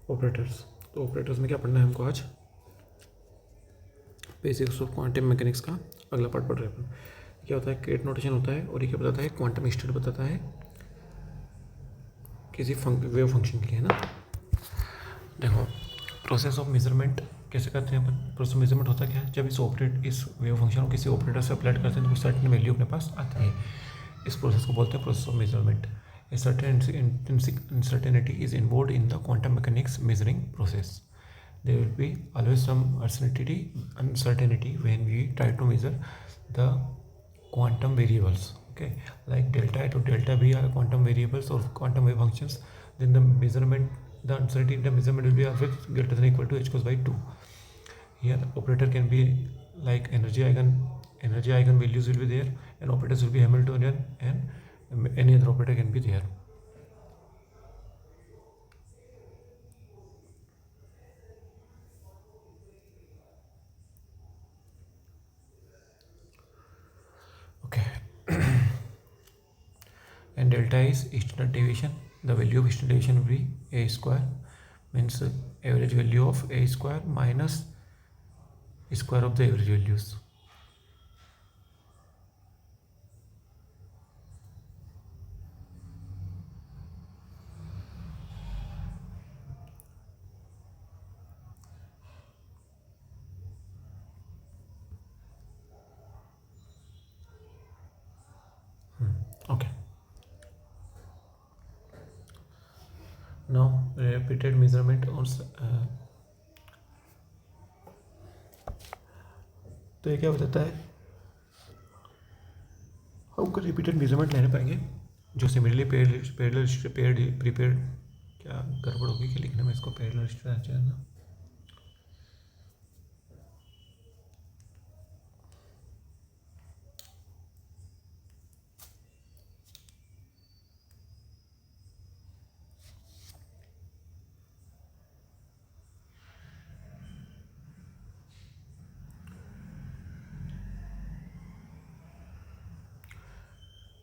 Operators. तो operators में क्या पढ़ना है हमको आज? बेसिक्स ऑफ क्वांटम मैकेनिक्स का अगला पार्ट पढ़ रहे हैं अपन। क्या होता है? केट नोटेशन होता है, और ये क्या बताता है? क्वांटम स्टेट बताता है किसी वेव फंक्शन के लिए, है ना। देखो, प्रोसेस ऑफ मेजरमेंट कैसे करते हैं अपन? प्रोसेस ऑफ मेजरमेंट होता क्या है? जब इस वेव फंक्शन को किसी ऑपरेटर से अप्लाई करते हैं तो कुछ सर्टेन वैल्यू अपने पास आती है। इस प्रोसेस को बोलते हैं process of measurement. A certain intrinsic uncertainty is involved in the quantum mechanics measuring process. There will be always some uncertainty when we try to measure the quantum variables. Okay, like delta A to delta B are quantum variables or quantum wave functions. Then the uncertainty in the measurement will be always greater than or equal to h cos by 2. Here, operator can be like energy eigen values will be there, and operators will be Hamiltonian, and any other operator can be there. Okay. And delta is standard deviation. The value of standard deviation will be a square, means average value of a square minus square of the average values. Okay. Now repeated measurement on तो ये क्या बताता है? हम repeated measurement लेने पाएंगे जो similarly prepaid क्या गड़बड़ होगी कि लिखने में इसको पैरेलल चाहिए ना।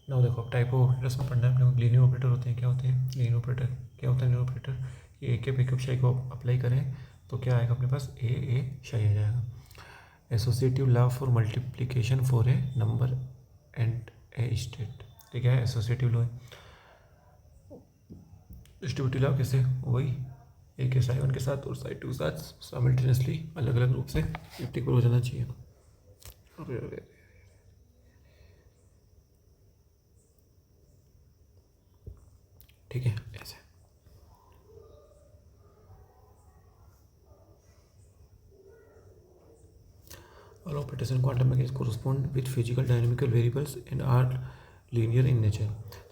ना देखो, टाइप ऑफ ऑपरेटर्स में पढ़ना है अपने को। लीनियर ऑपरेटर होते हैं, क्या होते हैं लीनियर ऑपरेटर? क्या होता है लीनियर ऑपरेटर? ये ए के पिकअप शाई को अप्लाई करें तो क्या आएगा अपने पास? ए शाई आ जाएगा। Associative law for multiplication for a number and A state, ठीक है। एसोसिएटिव लॉ, डिस्ट्रीब्यूटिव लॉ कैसे? वही ए के साई वन के साथ और साई टू के साथ साइमल्टेनियसली अलग अलग रूप से इक्वल हो जाना चाहिए। अरे ठीक है, ऐसे। All operators in quantum mechanics correspond with physical dynamical variables and are linear in nature.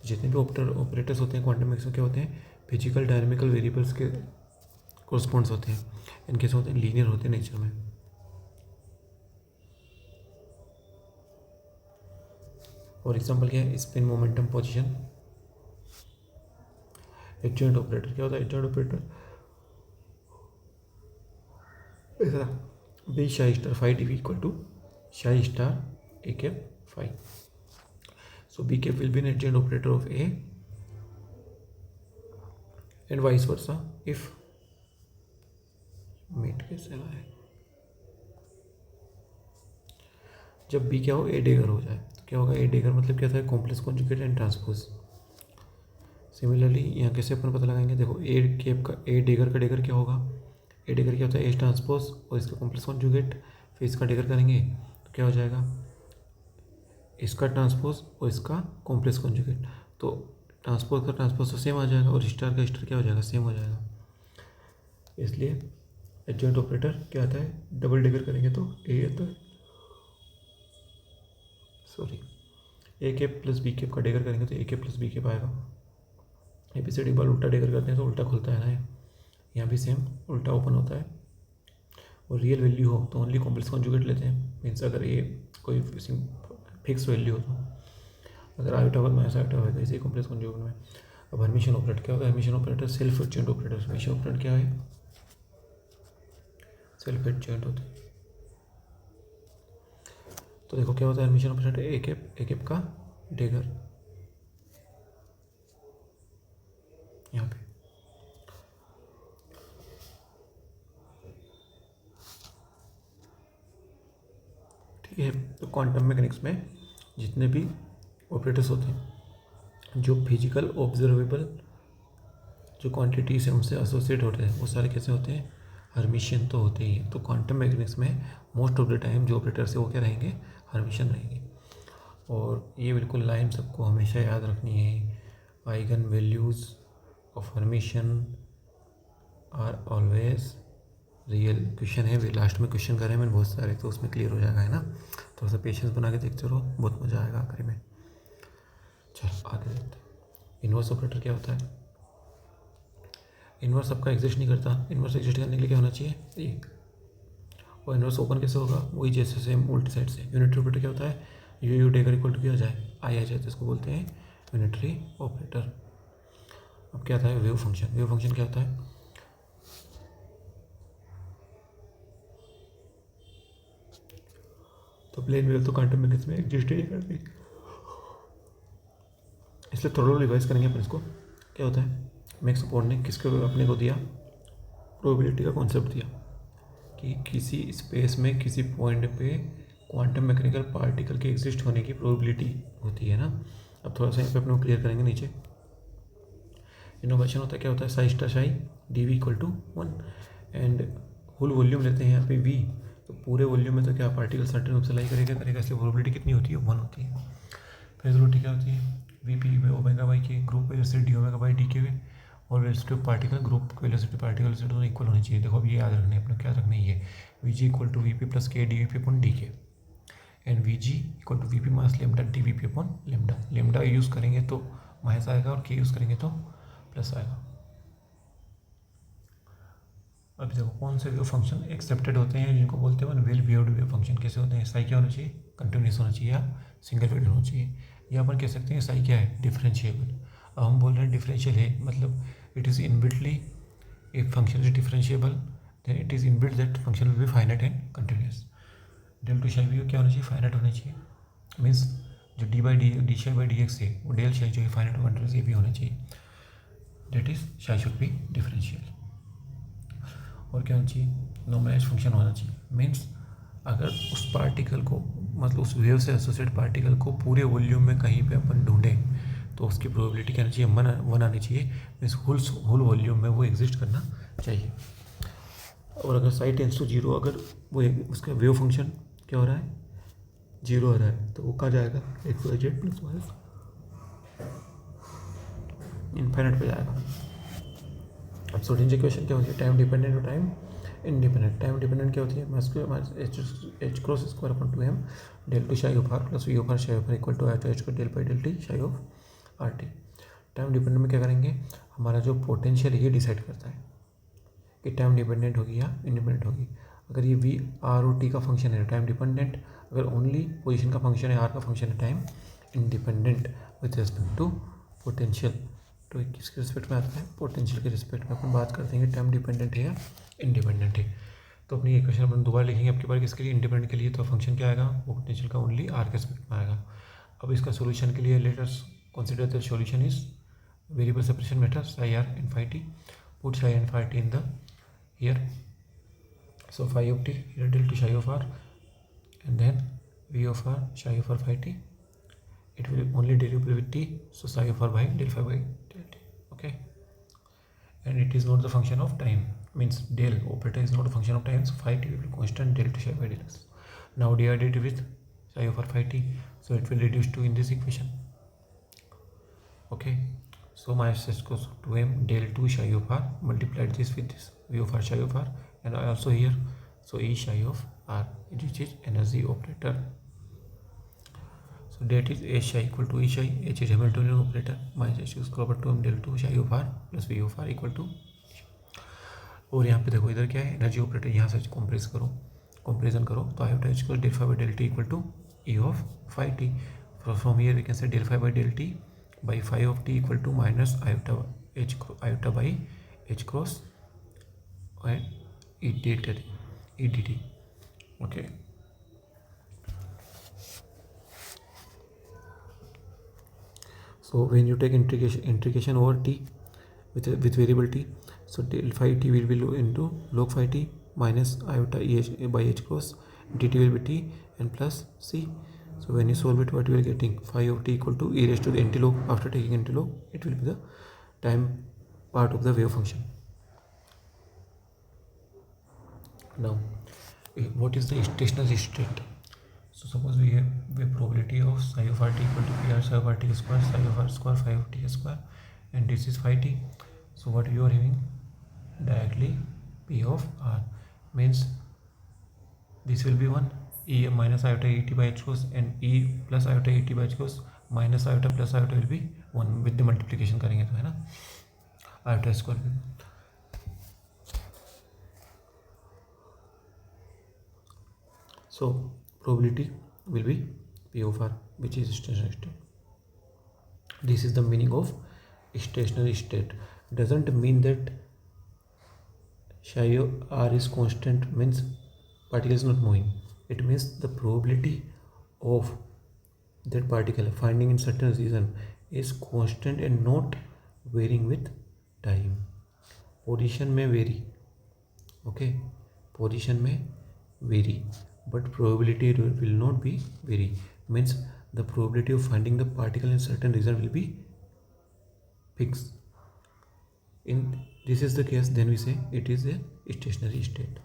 जितने भी ऑपरेटर्स होते हैं क्वांटम मैकेनिक्स में क्या होते हैं? फिजिकल डायनेमिकल वेरिएबल्स के कोरस्पॉन्ड्स होते हैं। इनके से होते हैं लीनियर होते हैं नेचर में। फॉर एग्जाम्पल क्या है? Spin momentum position. Adjoint operator क्या होता है? एडजॉइंट ऑपरेटर ऐसा B psi star phi D equal to psi star A cap phi. So B cap will be an adjoint operator of A and vice versa if मेट कैसे रहा है? जब B क्या हो? A डेगर हो जाए तो क्या होगा? A डेगर मतलब क्या था? Complex conjugate and transpose. Similarly यहाँ कैसे अपन पता लगाएंगे? देखो, A कैप का A डेगर का डेगर क्या होगा? A डेगर क्या होता है? A ट्रांसपोज और इसका कॉम्प्लेक्स कॉन्जुगेट, फिर इसका डेगर करेंगे तो क्या हो जाएगा? इसका ट्रांसपोज और इसका कॉम्प्लेक्स कॉन्जुगेट। तो ट्रांसपोज का ट्रांसपोज तो सेम आ जाएगा और स्टार का स्टार क्या हो जाएगा? सेम हो जाएगा। इसलिए एडजॉइंट ऑपरेटर क्या आता है? डबल डेगर करेंगे तो ए आता है, sorry A cap plus B cap का डेगर करेंगे तो A cap plus B cap आएगा। एपीसीडी बाल उल्टा डेगर करते हैं तो उल्टा खुलता है ना, यहाँ भी सेम उल्टा ओपन होता है। और रियल वैल्यू हो तो ओनली कॉम्प्लेक्स कॉन्जुगेट लेते हैं। मीन्स अगर ये कोई फिक्स वैल्यू हो तो अगर आयोटा होगा तो ऐसा आयोटा होगा, इसी कॉम्प्लेक्स कॉन्जुगेट में। अब हर्मिशन ऑपरेटर क्या होता है? Hermitian operator self adjoint operator. Hermitian operator क्या है? सेल्फ एडजॉइंट होता है। तो देखो क्या होता है हर्मिशन ऑपरेटर? ए कैप का डेगर यहाँ पे, ये तो क्वांटम मैकेनिक्स में जितने भी ऑपरेटर्स होते हैं जो फिजिकल ऑब्जर्वेबल जो क्वांटिटीज़ हैं उनसे एसोसिएट होते हैं वो सारे कैसे होते हैं, हर्मिशियन तो होते ही हैं। तो क्वांटम मैकेनिक्स में मोस्ट ऑफ द टाइम जो ऑपरेटर्स है वो क्या रहेंगे, हर्मिशियन रहेंगे। और ये बिल्कुल लाइन सबको हमेशा याद रखनी है, eigen values of Hermitian are always real. Question है, लास्ट में क्वेश्चन कर रहे हैं मैंने बहुत सारे, तो उसमें क्लियर हो जाएगा, है ना। थोड़ा सा पेशेंस बना के देखते रहो, बहुत मज़ा आएगा आखिरी में। चलो आगे देखते हैं। इन्वर्स ऑपरेटर क्या होता है। इन्वर्स सबका एग्जिस्ट नहीं करता। इन्वर्स एग्जिस्ट करने के लिए क्या होना चाहिए, ये। और इन्वर्स ओपन कैसे होगा, वही जैसे सेम उल्टी साइड से। यूनिटरी ऑपरेटर क्या होता है, यू टेकर इक्वल टू क्या आ जाए, आई आ जाए, तो इसको बोलते हैं यूनिटरी ऑपरेटर। अब क्या आता है, वेव फंक्शन। वेव फंक्शन क्या होता है, तो प्लेन वेव तो क्वांटम मैकेनिक्स में एग्जिस्ट ही नहीं करती, इसलिए थोड़ा रिवाइज करेंगे अपन इसको। क्या होता है, मैक्स बोर्न ने किसको अपने को दिया, प्रोबेबिलिटी का कॉन्सेप्ट दिया कि किसी स्पेस में किसी पॉइंट पे क्वांटम मैकेनिकल पार्टिकल के एग्जिस्ट होने की प्रोबेबिलिटी होती है ना। अब थोड़ा सा यहाँ पे अपने को क्लियर करेंगे नीचे। इनोवेशन होता है, क्या होता है, psi star psi d v equal to 1 and whole volume लेते हैं यहाँ पे v, तो पूरे वॉल्यूम में तो क्या पार्टिकल सर्टेन रूप से लाई करेगा, इसलिए प्रोबेबिलिटी कितनी होती है, 1 होती है। फेजोलिटी क्या होती है, V P by omega by K, group velocity D omega by D K, और velocity of particle group velocity particle velocity दोनों इक्वल होनी चाहिए। देखो अब ये याद रखना है अपने, क्या रखना है, ये V G equal to V P plus K D V P upon D K, and V G equal to V P minus lambda D V P upon lambda. Lambda use करेंगे तो माइनस आएगा और के use करेंगे तो plus आएगा। अब देखो कौन से वेव फंक्शन एक्सेप्टेड होते हैं, जिनको बोलते हैं वेल बिहेव्ड वेव फंक्शन। कैसे होते हैं, साई क्या होना चाहिए, कंटिन्यूस होना चाहिए या सिंगल वेव होना चाहिए, या अपन कह सकते हैं साई क्या है, डिफरेंशिएबल। अब हम बोल रहे हैं डिफरेंशियल है, मतलब it is inbuiltly, if function is differentiable then it is inbuilt that function will be finite and continuous. Del two psi भी क्या होना चाहिए, फाइनाइट होना चाहिए। मीन्स जो डी बाई डी शाई बाई डी एक्स है वो डेल शाई जो है फाइनाइट कंटिन्यूस ये भी होना चाहिए, डेट इज शाई शुड बी डिफरेंशियल। और क्या होना चाहिए, नॉर्मलाइज्ड फंक्शन होना चाहिए। मीन्स अगर उस पार्टिकल को, मतलब उस वेव से एसोसिएट पार्टिकल को पूरे वॉल्यूम में कहीं पे अपन ढूंढें तो उसकी प्रोबेबिलिटी क्या आनी चाहिए, 1 आनी चाहिए। मीन्स होल वॉल्यूम में वो एग्जिस्ट करना चाहिए। और अगर साई टेंस टू 0, अगर वो उसका वेव फंक्शन क्या हो रहा है, 0 हो रहा है, तो वो कहाँ जाएगा, X Y Z plus minus infinite पे जाएगा। अब सोल्डिंजर इक्वेशन क्या होती है, टाइम डिपेंडेंट और टाइम इंडिपेंडेंट। टाइम डिपेंडेंट क्या होती है, mass square minus H cross square upon 2m del two psi of R plus V of R psi of R equal to R H del by del T psi of R T. Time dependent में क्या करेंगे, हमारा जो potential ये decide करता है कि time dependent होगी या इंडिपेंडेंट होगी। अगर ये वी आर और टी का फंक्शन है टाइम डिपेंडेंट, अगर ओनली पोजीशन का फंक्शन है, आर का फंक्शन है time independent with respect to potential. तो किसके रिस्पेक्ट में आता है, पोटेंशियल के रिस्पेक्ट में अपन बात करते हैं कि टाइम डिपेंडेंट है या इंडिपेंडेंट है। तो अपनी इक्वेशन अपन दोबारा लिखेंगे आपके बार किसके लिए, इंडिपेंडेंट के लिए, तो फंक्शन क्या आएगा, वो पोटेंशियल का ओनली आर के रिस्पेक्ट में आएगा। अब इसका सोल्यूशन के लिए let's consider the solution is variable separation method psi r and phi t, put psi and phi t in the here, so phi of t here del to psi of r and then v of r psi of r phi t, it will only derivable with t, so psi of r by del phi by del t, okay. And it is not the function of time, means del operator is not a function of time, so phi t will be constant del to psi by del s. Now divided with psi of r phi t, so it will reduce to in this equation, okay. So my s goes to m del 2 psi of r multiplied this with this v of r psi of r, and also here so e psi of r, which is energy operator. So that is h psi equal to e psi, h is Hamiltonian operator, minus h is equal to m del 2 psi of r plus v of r equal to। और यहाँ पे देखो इधर क्या है, energy operator, यहाँ से compress करो, कंपेरिजन करो, तो iota h equal del phi by del t equal to e of phi t. From here we can say del phi by del t by phi of t equal to minus iota by h cross and edt, okay. So when you take integration over t with variable t, so del phi t will be into log phi t minus iota by h cross dt will be t and plus c. So when you solve it, what you are getting? Phi of t equal to e raised to the nt log. After taking nt log, it will be the time part of the wave function. Now what is the stationary state? So suppose we have a probability of psi of rt equal to pr psi of rt square psi of r square phi of t square, and this is phi t. So what you are having directly p of r means this will be 1 e minus iota et by h cos, and e plus iota et by h cos minus iota plus iota will be 1 with the multiplication करेंगे तो है ना iota square भी. So probability will be p of r, which is stationary state. This is the meaning of stationary state. Doesn't mean that psi r is constant means particle is not moving. It means the probability of that particle finding in certain region is constant and not varying with time. Position में vary, okay, position में vary, but probability will not be vary. Means the probability of finding the particle in certain region will be fixed. In this is the case, then we say it is a stationary state.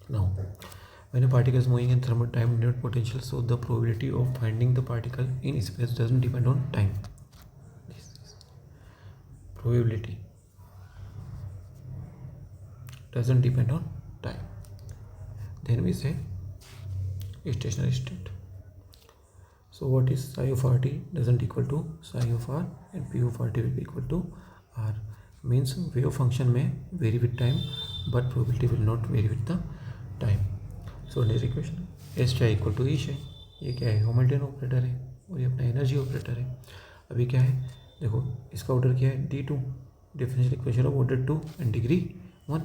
Now when a particle is moving in thermodynamic potential, so the probability of finding the particle in space doesn't depend on time. This is probability doesn't depend on time. Then we say stationary state. So what is psi of rt doesn't equal to psi of r, and p of rt will be equal to r. Means wave function may vary with time, but probability will not vary with the time. So next equation S चाई equal to ई है. ये क्या है? Hamilton operator है और ये अपना energy operator है. अभी क्या है देखो, इसका ऑर्डर क्या है? d2 differential equation of order 2 and degree 1.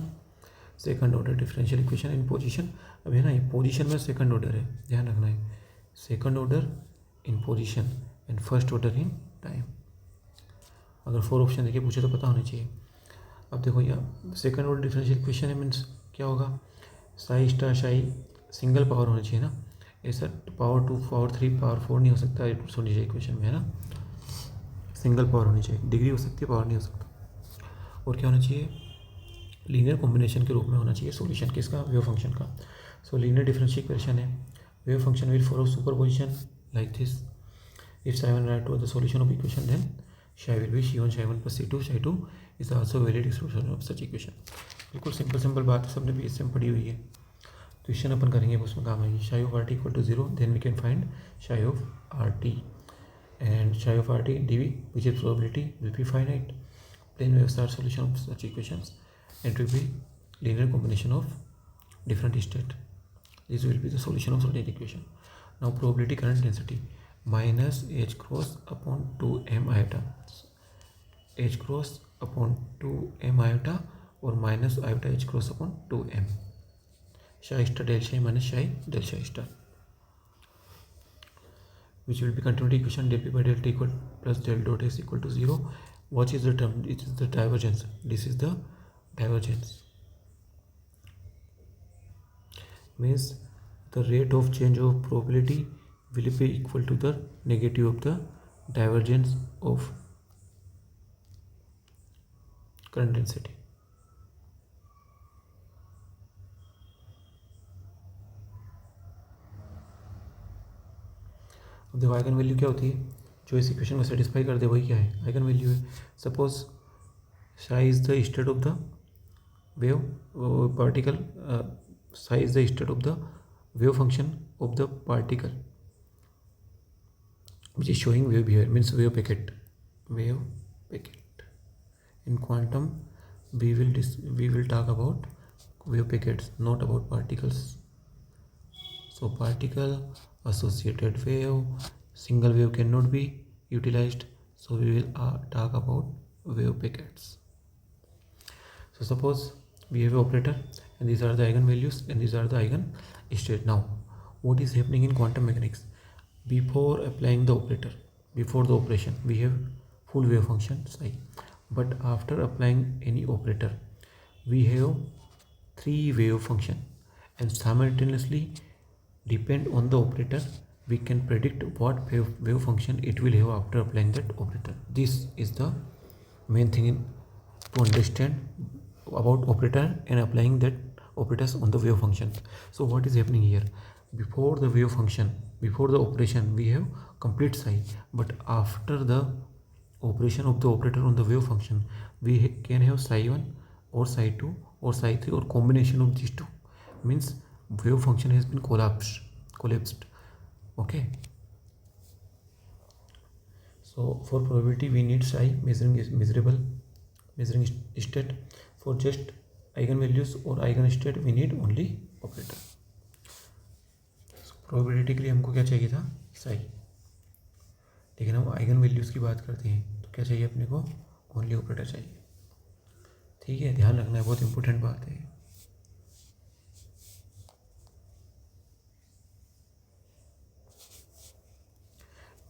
Second order differential equation in position. अब है ना, ये पोजीशन में सेकंड ऑर्डर है, ध्यान रखना है. Second order in position and first order in time. अगर 4 ऑप्शन देखिए पूछे तो पता होना चाहिए. अब देखो यहाँ सेकंड ऑर्डर डिफरेंशियल इक्वेशन है, मीन्स क्या होगा? Sai star Sai single power होना चाहिए ना, ऐसा पावर 2 पावर 3 पावर 4 नहीं हो सकता होनी चाहिए इक्वेशन में, है ना. सिंगल पावर होनी चाहिए, डिग्री हो सकती है, पावर नहीं हो सकता. और क्या होना चाहिए? लीनियर कॉम्बिनेशन के रूप में होना चाहिए सॉल्यूशन किसका? वेव फंक्शन का. सो लीनियर डिफरेंशियल इक्वेशन है, wave function will follow superposition like this. If psi1 right to the solution of equation, then psi will be c1 psi1 plus c2 psi2 is also valid expression of such equation. बिल्कुल simple बात है, सबने भी में पढ़ी हुई है. Question अपन करेंगे उसमें काम आएगी. psi of rt equal to 0, then we can find psi of rt, and psi of rt dv, which is probability, will be finite. Then we have start solution of such equations, and it will be linear combination of different state. This will be the solution of certain equation. Now probability current density minus h cross upon 2m iota, h cross upon 2m iota और minus iota h cross upon 2m. psi star del psi minus psi del psi star, which will be continuity equation del p by del t equal plus del dot s equal to 0. What is the term? It is the divergence. This is the divergence. Means the rate of change of probability will be equal to the negative of the divergence of current density. अब देखो eigen value क्या होती है जो इस equation को satisfy कर दे, वही क्या है? आइगन वैल्यू है. Suppose Sai is the state of the wave particle, Sai is the state of the wave function of the particle which is showing wave behavior, means wave packet. In quantum we will talk about wave packets, not about particles. So particle associated wave, single wave cannot be utilized, so we will talk about wave packets. So suppose we have an operator and these are the eigen values and these are the eigen state. Now what is happening in quantum mechanics? Before applying the operator, before the operation, we have full wave function psi, but after applying any operator we have 3 wave function, and simultaneously depend on the operator, we can predict what wave function it will have after applying that operator. This is the main thing to understand about operator and applying that operators on the wave function. So what is happening here? Before the wave function, before the operation, we have complete psi, but after the operation of the operator on the wave function, we can have psi 1 or psi 2 or psi 3 or combination of these two. Means wave function has been collapsed. Okay, so for probability we need psi measuring state. For just eigenvalues or eigenstate we need only operator. So probability के लिए हमको क्या चाहिए था? psi. लेकिन हम eigen values की बात करते हैं तो क्या चाहिए अपने को? ओनली ऑपरेटर चाहिए. ठीक है, ध्यान रखना है, बहुत इंपॉर्टेंट बात है.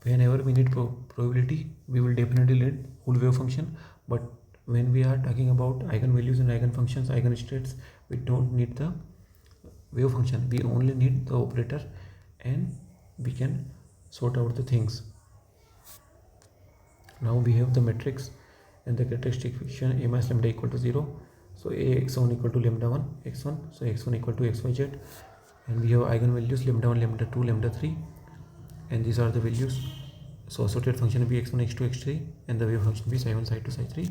Whenever we need probability, we will definitely need whole wave function. But when we are talking about eigenvalues and eigenfunctions, eigenstates, we don't need the wave function. We only need the operator, and we can sort out the things. Now we have the matrix and the characteristic equation a minus lambda equal to 0. So x1 equal to lambda 1 x1. So x1 equal to xyz, and we have eigenvalues lambda 1, lambda 2, lambda 3, and these are the values. So associated function will be x1, x2, x3, and the wave function will be psi 1, psi 2, psi 3.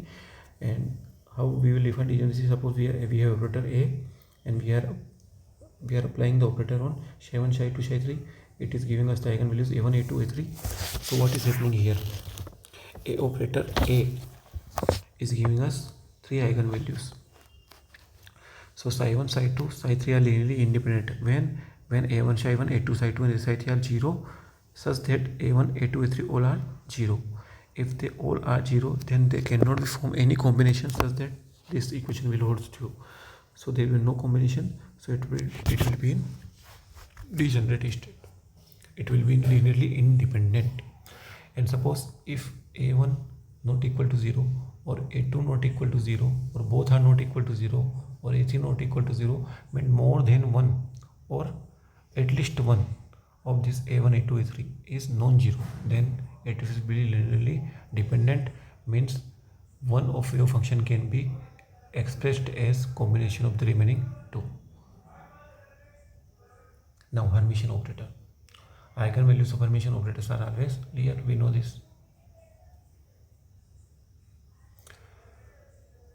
And how we will define degeneracy? Suppose we have operator a, and we are applying the operator on psi 1, psi 2, psi 3. It is giving us the eigenvalues a1, a2, a3. So what is happening here? A operator a is giving us 3 eigenvalues. So psi 1, psi 2, psi 3 are linearly independent when a1, psi 1, a2, psi 2, and psi 3 are 0, such that a1, a2, a3 all are 0. If they all are 0, then they cannot be form any combination such that this equation will hold true. So there will be no combination. So it will be in degenerate state. It will be linearly independent. And suppose if a1 not equal to 0, or a2 not equal to 0, or both are not equal to 0, or a3 not equal to 0, means more than one or at least one of this a1, a2, a3 is non-zero, then it will be linearly dependent. Means one of your function can be expressed as combination of the remaining two. Now Hermitian operator. Eigenvalues of Hermitian operators are always real. We know this.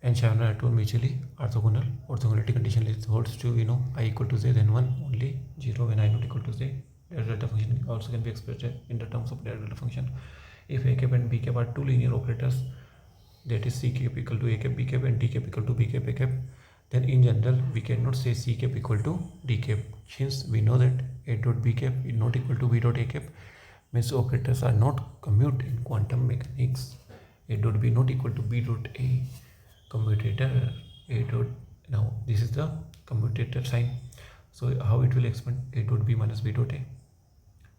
And psi 1 and 2 are mutually orthogonal. Orthogonality condition holds true. We know I equal to z, then 1 only 0 when I not equal to z. Delta function also can be expressed in the terms of delta function. If a cap and b cap are two linear operators, that is c cap equal to a cap b cap and d cap equal to b cap a cap, then in general we cannot say c cap equal to d cap, since we know that a dot b cap is not equal to b dot a cap. Means operators are not commute in quantum mechanics. A dot b not equal to b dot a. Commutator a dot. Now this is the commutator sign. So how it will expand? A dot b minus b dot a.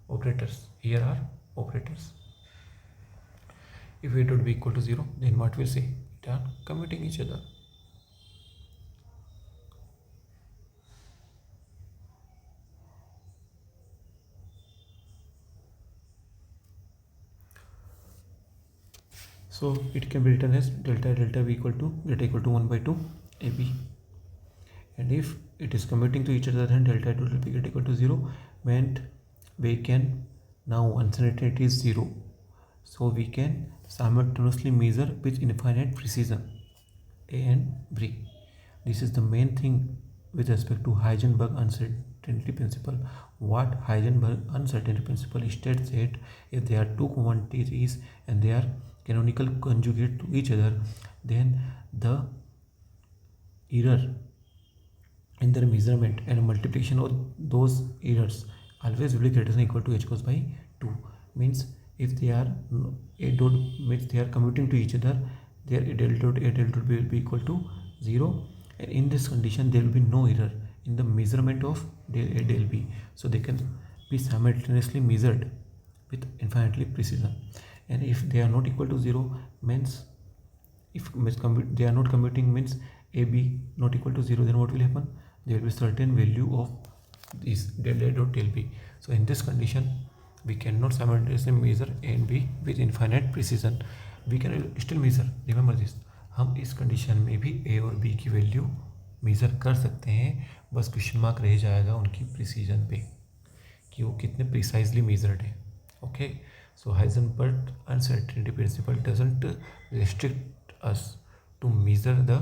Operators here are operators. If a dot b equal to 0, then what will say? They are commuting each other. So it can be written as delta v equal to 1 by 2 ab. And if it is commuting to each other, then delta will be equal to 0. Meant we can now uncertainty is 0. So we can simultaneously measure with infinite precision a and b. This is the main thing with respect to Heisenberg uncertainty principle. What Heisenberg uncertainty principle states that if there are two quantities and they are canonical conjugate to each other, then the error in their measurement and multiplication of those errors always will be greater than or equal to h cos by 2. Means if they are a dot, means they are commuting to each other, their a del dot will be equal to 0, and in this condition there will be no error in the measurement of del a del b. So they can be simultaneously measured with infinitely precision. And if they are not equal to 0, means if they are not commuting, means a b not equal to 0, then what will happen? There will be certain value of this del a dot del b. So in this condition we cannot simultaneously measure a and b with infinite precision. We can still measure, remember this, हम इस condition में भी a और b की value measure कर सकते हैं, बस क्वेश्चन मार्क रह जाएगा उनकी प्रिसीजन पे कि वो कितने प्रिसाइजली मेजर्ड है. Okay, so Heisenberg uncertainty principle doesn't restrict us to measure the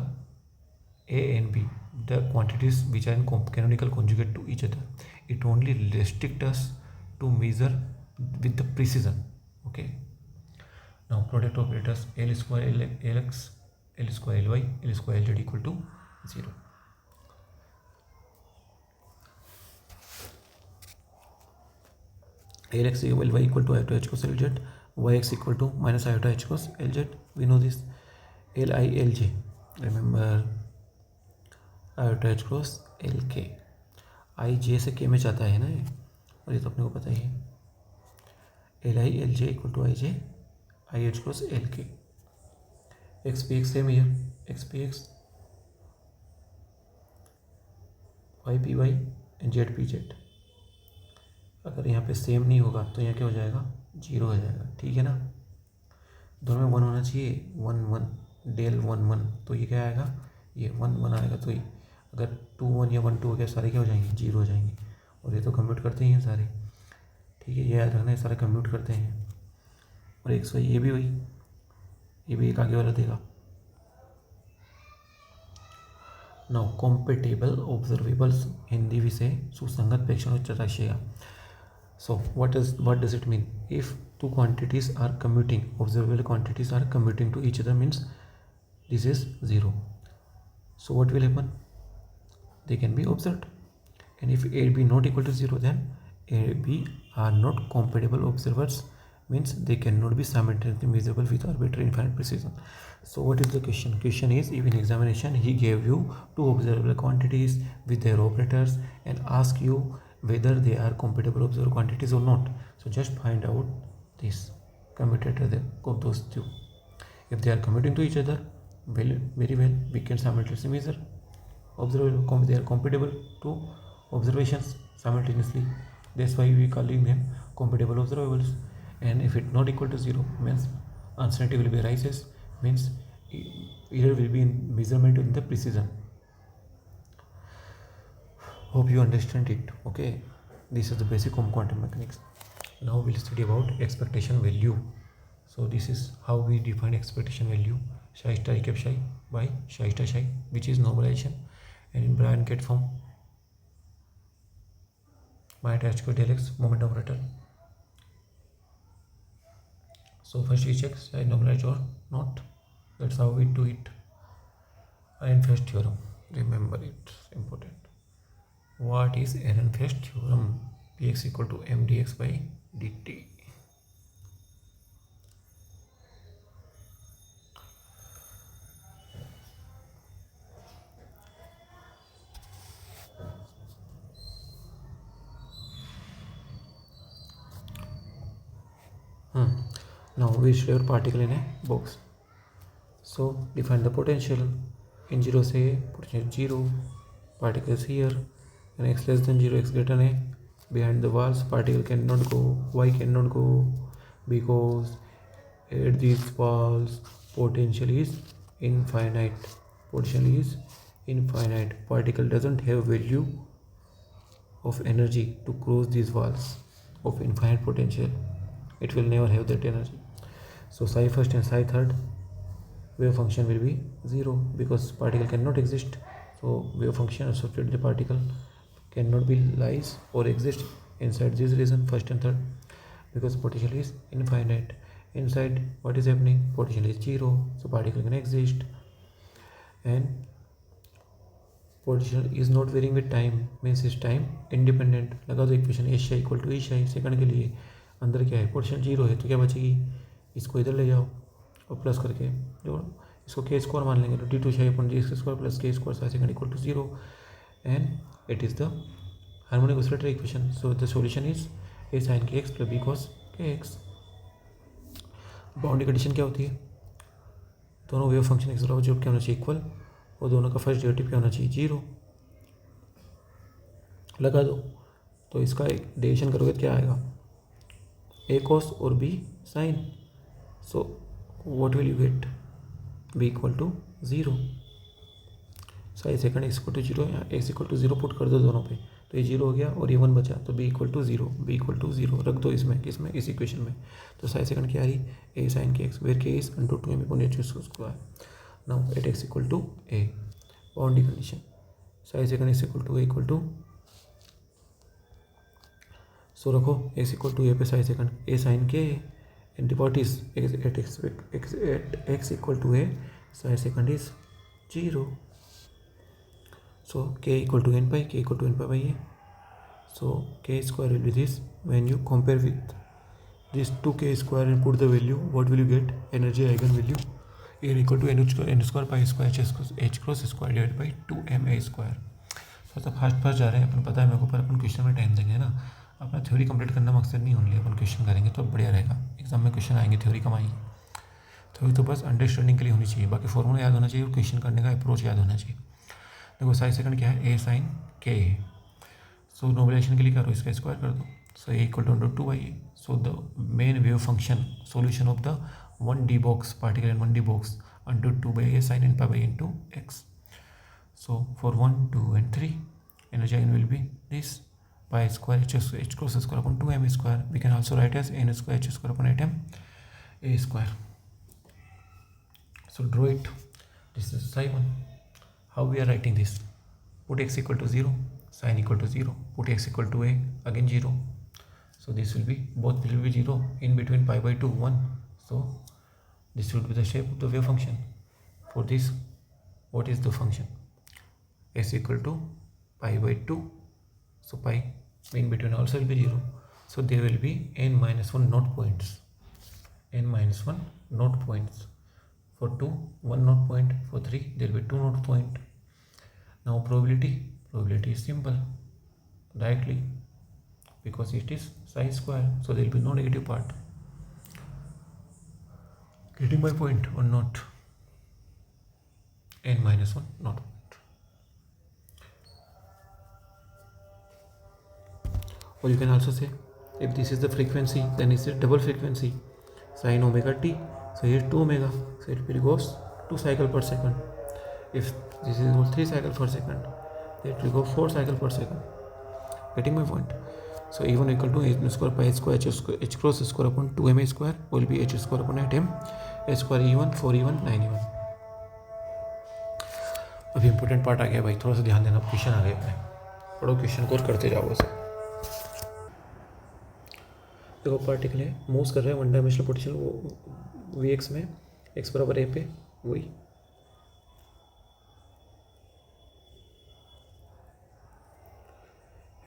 a and b, the quantities which are in canonical conjugate to each other. It only restrict us to measure with the precision. Okay, now product operators l square lx, l square ly, l square lz equal to 0. Lx equal y equal to iota h cos lz, yx equal to minus iota h cos lz. We know this. Li lj, remember iota h cos lk. I j से k में जाता है ना ये, और ये तो अपने को पता ही है. Li lj equal to ij I h cos lk. x p x same here, x p x, y p y and z p z. अगर यहाँ पे सेम नहीं होगा तो यहाँ क्या हो जाएगा? 0 हो जाएगा. ठीक है ना, दोनों में 1 होना चाहिए. 1 1 डेल 1 1, तो ये क्या आएगा? ये 1 1 आएगा. तो ये अगर 2 1 या 1 2 हो गया, सारे क्या हो जाएंगे? 0 हो जाएंगे. और ये तो कंप्यूट करते ही हैं सारे. ठीक है, ये याद रखना है, सारे कंप्यूट करते हैं. और एक ये भी वही, ये भी एक आगे वाला देगा. नाउ कॉम्पेटेबल ऑब्जर्वेबल्स, हिंदी विषय सुसंगत प्रेक्षण चताक्षय. So what does it mean? If two quantities are commuting, observable quantities are commuting to each other, means this is 0. So what will happen? They can be observed. And if A B not equal to 0, then A B are not compatible observers, means they cannot be simultaneously measurable with arbitrary infinite precision. So what is the question? Question is, if in examination he gave you two observable quantities with their operators and ask you whether they are compatible observable quantities or not. So just find out this commutator of those two. If they are commuting to each other, well, very well, we can simultaneously measure observable. They are compatible to observations simultaneously. That's why we calling them compatible observables. And if it not equal to 0, means uncertainty will be arises, means error will be in measurement in the precision. Hope you understand it. Okay, this is the basic of quantum mechanics. Now we'll study about expectation value. So this is how we define expectation value. Psi star recap psi by psi star psi, which is normalization, and in bracket form by attached to del x moment operator. So first we check psi normalized or not. That's how we do it. Ehrenfest theorem, remember it, important. What is Ehrenfest theorem? Px equal to m dx by dt. Now we show your particle in a box. So define the potential. In 0 say potential 0, particle is here, and x less than 0, x greater than a. Behind the walls, particle cannot go, y cannot go, because at these walls potential is infinite. Potential is infinite. Particle doesn't have value of energy to cross these walls of infinite potential. It will never have that energy. So psi first and psi third, wave function will be 0, because particle cannot exist. So wave function associated with the particle cannot be lies or exist inside this region first and third, because potential is infinite. Inside what is happening? Potential is 0, so particle can exist, and potential is not varying with time, means is time independent. लगा दो equation H equal to H I second के लिए. अंदर क्या है? Potential 0 है, तो क्या बचेगी? इसको इधर ले जाओ और प्लस करके जोड़, इसको के स्क्वायर मान लेंगे, तो d two psi upon g square plus k square psi second equal to 0, and it is the harmonic oscillatory equation. So the solution is a sine k x plus b cos k x. Boundary condition क्या होती है? दोनों wave function x बराबर 0 क्या होना चाहिए? Equal, और दोनों का फर्स्ट डेरिवेटिव क्या होना चाहिए 0, लगा दो। तो इसका डेरिवेशन करोगे तो क्या आएगा a cos और b sin, so what will you get b equal to 0। Sine second x equal to 0 या एक्स इक्वल टू 0 पुट कर दो दोनों पे, तो ये 0 हो गया और ये 1 बचा, तो b equal to 0, b equal to 0 रख दो इसमें इस इक्वेशन में। तो साइन सेकंड क्या आ रही a sin kx where k is under 2m upon h square. Now at x equal to a, boundary condition sine second x equal to a equal to, so रखो x equal to a पे sine second a sin k and depot is at x equal to a sine second is 0, so k equal to n pi by a, so k square will be this. When you compare with this 2k square and put the value, what will you get? Energy eigen value n equal to n square pi square h cross square divided by 2ma square। थोड़ा सा fast जा रहे हैं, अपन पता है मेरे को, पर अपन क्वेश्चन में टाइम देंगे ना, अपना थ्योरी कंप्लीट करना मकसद नहीं होने, अपन क्वेश्चन करेंगे तो बढ़िया रहेगा। एग्जाम में क्वेश्चन आएंगे, थ्योरी कम आएगी, थ्योरी तो बस अंडरस्टैंडिंग के लिए होनी चाहिए, बाकी फॉर्मूला याद होना चाहिए और क्वेश्चन करने का अप्रोच याद होना चाहिए। देखो साइन सेकंड क्या है a sin k, so normalization के लिए करो इसका स्क्वायर कर दो, so a equal to under 2 a, so the main wave function solution of the 1D box particle in 1D box under 2 by a sin n pi by into x। So for 1, 2 and 3 energy n will be this pi square h cross square upon 2m square, we can also write as n square h square upon 8m a square। So draw it, this is psi 1। How we are writing this? Put x equal to 0, sin equal to 0, put x equal to a, again 0, so this will be, both will be 0, in between pi by 2 1, so this will be the shape of the wave function। For this, what is the function? S equal to pi by 2, so pi in between also will be 0, so there will be n minus 1 not points, n minus 1 not points। For 2 1 not point, for 3 there will be 2 not point। Now probability is simple directly because it is psi square, so there will be no negative part। Getting my point or not? n minus 1 not point। Or you can also say if this is the frequency, then it's a double frequency sin omega t, so here 2 omega, so it will goes 2 cycle per second। If this is 3 cycle per second, then it will go 4 cycle per second। Getting my point? So e1 equal to h square pi square h cross square upon 2ma square will be h square upon 8m h square e1 4e1 9e1। अभी important part आ गया भाई, थोड़ा सा ध्यान देना, question आ गया है, पढ़ो क्वेश्चन को करते जाओ बस। देखो पार्टिकल है, मूव कर रहे हैं वन डायमेंशनल पोटेंशियल वो वी एक्स में, एक्स बराबर ए पे, वही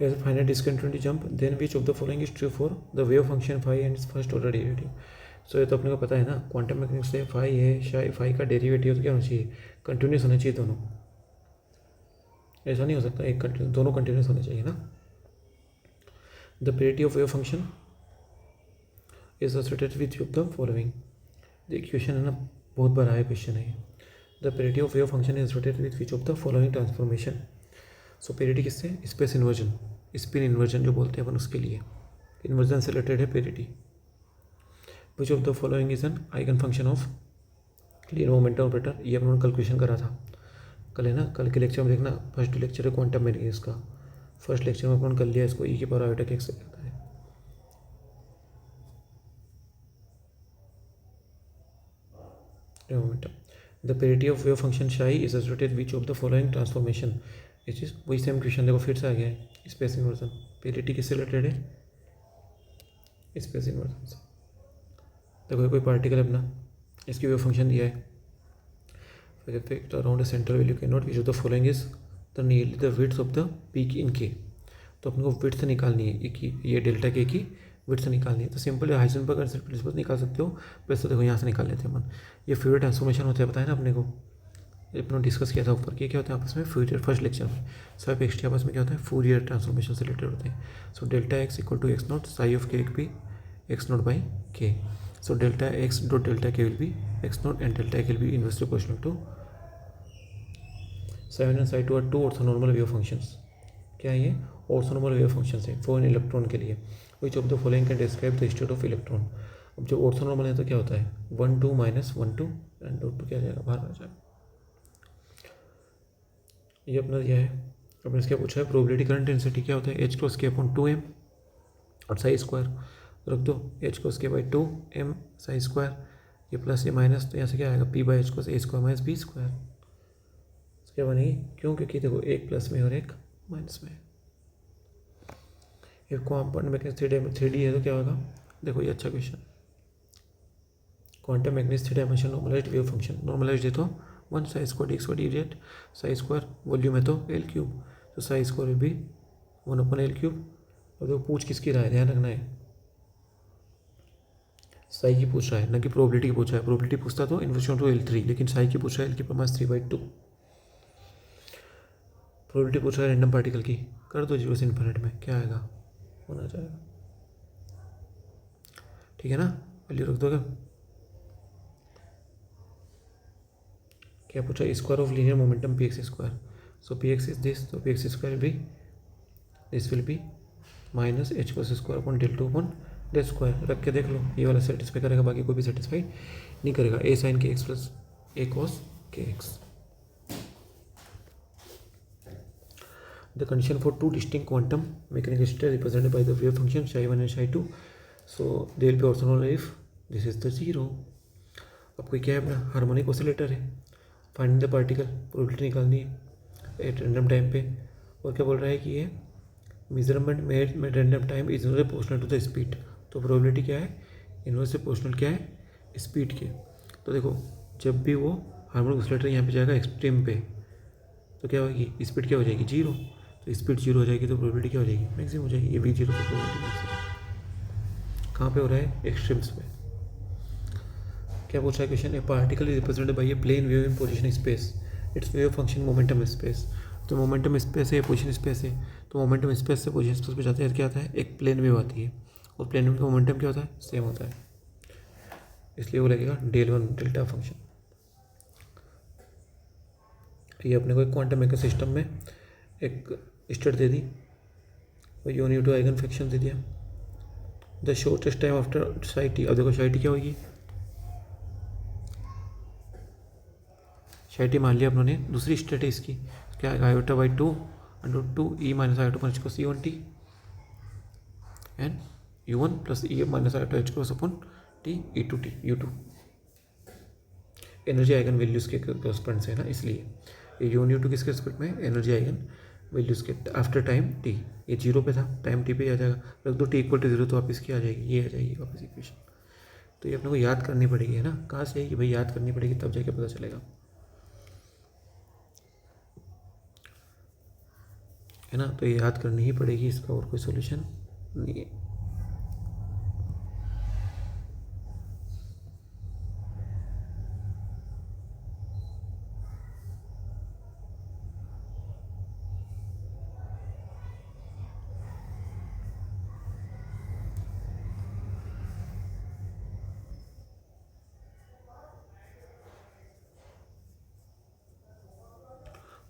has a finite discontinuity jump, then which of the following is true for the wave function phi and its first order derivative। सो ये तो अपने को पता है ना, क्वांटम मैकेनिक्स से फाई है, शायद फाई का डेरिवेटिव तो क्या होना चाहिए, कंटिन्यूस होना चाहिए दोनों, ऐसा नहीं हो सकता एक दोनों कंटिन्यूस होने चाहिए ना। The parity of wave function is associated width of the following, देखिए क्वेश्चन है ना, बहुत बड़ा है क्वेश्चन है। The parity of wave function is associated with which of the following transformation. So parity किससे, स्पेस इन्वर्जन, स्पिन इन्वर्जन जो बोलते हैं अपन, उसके लिए इन्वर्जन से रिलेटेड है parity. Which of the following is an eigen function of clear momentum operator, ये अपन कल क्वेश्चन करा था, कल है ना, कल के लेक्चर में देखना, फर्स्ट लेक्चर है क्वांटम मैकेनिक्स का, फर्स्ट लेक्चर में अपन कर लिया इसको, ई की पावर आयोटा के एक्स कहता है। Momentum, the parity of wave function psi is associated which of the following transformation, इस चीज़ वही सेम क्वेश्चन देखो फिर से आ गया है, स्पेस इन्वर्जन, पेरिटी किससे रिलेटेड है, स्पेस इन्वर्जन से। देखो कोई पार्टिकल अपना, इसकी वेव फंक्शन दिया है, effect around the centre value can not, which of the following is the nearly the width of the peak in के। तो अपने को विड्थ से निकालनी है, ये डेल्टा के की विड्थ से निकालनी है, तो सिंपल हाइजेनबर्ग प्रिंसिपल निकाल सकते हो। वैसे देखो यहाँ से निकाल लेते हैं अपन, ये फ्यूरियर ट्रांसफॉर्मेशन होता है, पता है ना अपने को, अपने डिस्कस किया था ऊपर कि क्या होता है आपस में फ्यूरियर, फर्स्ट लेक्चर में सब एक्स आपस में क्या होता है, फ्यूरियर ट्रांसफॉर्मेशन से रिलेटेड होते हैं। So delta X equal to X naught psi of K भी X naught by K, so delta X dot delta K will be X naught and delta K will be inversely proportional to psi 1 and psi 2 are 2 orthonormal wave functions. क्या है ये? Orthonormal wave functions है for an electron के लिए। Which of the following can describe the state of electron. अब जब orthonormal है तो क्या होता है? 1 2 -1 2 एंड 2 2 क्या जाएगा? बाहर आ जाएगा। ये अपना यह है। अपने इसका पूछा है प्रोबेबिलिटी करंट डेंसिटी क्या होता है? h cross k upon 2m और साई स्क्वायर रख दो, h cross k by 2m Sai square, ये प्लस ये माइनस, तो यहाँ से क्या आएगा? p by h cross a square minus b square. क्या बनेगी? क्यों? क्योंकि देखो एक प्लस में और एक माइनस में। एक क्वांटम मैकेनिक्स 3D है तो क्या होगा? देखो ये अच्छा question. Quantum mechanics 3 dimension normalized wave function. Normalized है तो 1 psi square d square d z, psi square volume है तो एल क्यूब, तो psi square will be 1 upon L cube. और देखो पूछ किसकी रहा है, ध्यान रखना है, साई की पूछ रहा है ना कि प्रोबेबिलिटी की पूछ रहा है। प्रोबेबिलिटी पूछता तो इन्वर्शन टू L3, लेकिन साई की पूछ रहा है एल की पावर 3/2। प्रोबेबिलिटी पूछ रहा है रैंडम पार्टिकल की, कर दो 0 से इन्फिनिट में, क्या आएगा? होना जाएगा। ठीक है ना? वैल्यू रख दोगे। क्या पूछा? Square of linear momentum px square. So px is this, तो px square will B, this will be minus h cos square upon del 2 upon del square. रख के देख लो, ये वाला सेटिस्फाई करेगा, बाकी कोई भी सेटिस्फाई नहीं करेगा। a sign k x plus a cos k x. The condition for two distinct quantum mechanical states represented by the wave function psi 1 and psi 2, so they will be orthogonal if this is the 0। अब कोई क्या है? अपना harmonic oscillator है, find the particle, probability निकालनी है at random time पे। और क्या बोल रहा है कि ये मेजरमेंट मेड में random time is inversely proportional to the speed. तो प्रोबेबिलिटी क्या है? इनवर्सली प्रोपोर्शनल क्या है? स्पीड के। तो देखो जब भी वो हार्मोनिक ऑसिलेटर यहाँ पे जाएगा एक्सट्रीम पे, तो क्या होगी? स्पीड क्या हो जाएगी? 0। तो स्पीड 0 हो जाएगी तो प्रोबेबिलिटी क्या हो जाएगी? मैक्सिमम हो जाएगी। ये भी 0 तो प्रोबेबिलिटी मैक्सिमम कहाँ पे हो रहा है? एक्सट्रीम्स पे। क्या पूछा है question? A particle is represented by a plane wave in position space, its wave function momentum space. तो मोमेंटम स्पेस है, पोजीशन स्पेस है, तो मोमेंटम स्पेस से पोजीशन स्पेस पे जाते हैं क्या आता है? एक प्लेन वेव आती है, और प्लेन वेव का मोमेंटम क्या होता है? सेम होता है, इसलिए वो लगेगा del1 डेल्टा फंक्शन। ये अपने को एक क्वांटम मैकेनिकल सिस्टम में एक स्टेट दे दी और यूनिट आइगन फंक्शन दे दिया। The shortest time after Sai T. अब देखो साई टी क्या होगी? साई टी मान लिया अपनों ने, दूसरी स्टेट है इसकी, क्या आएगा? Iota by 2 E minus iota upon को C1t and U1 plus E minus iota H को upon T E2t U2। Energy eigen values के करस्पॉन्ड से है ना, इसलिए ये U1 U2 किसके रिस्पेक्ट में? एनर्जी आइगन वैल्यूज के आफ्टर टाइम टी। ये 0 पे था, टाइम टी पे आ जाएगा, रख दो t इक्वल टू 0 तो वापस क्या आ जाएगी? ये आ जाएगी वापस इक्वेशन। तो ये अपने को याद करनी पड़ेगी, है ना? कहाँ से आएगी भाई? याद करनी पड़ेगी, तब जाके पता चलेगा, है ना? तो ये याद करनी ही पड़ेगी, इसका और कोई सोल्यूशन नहीं है।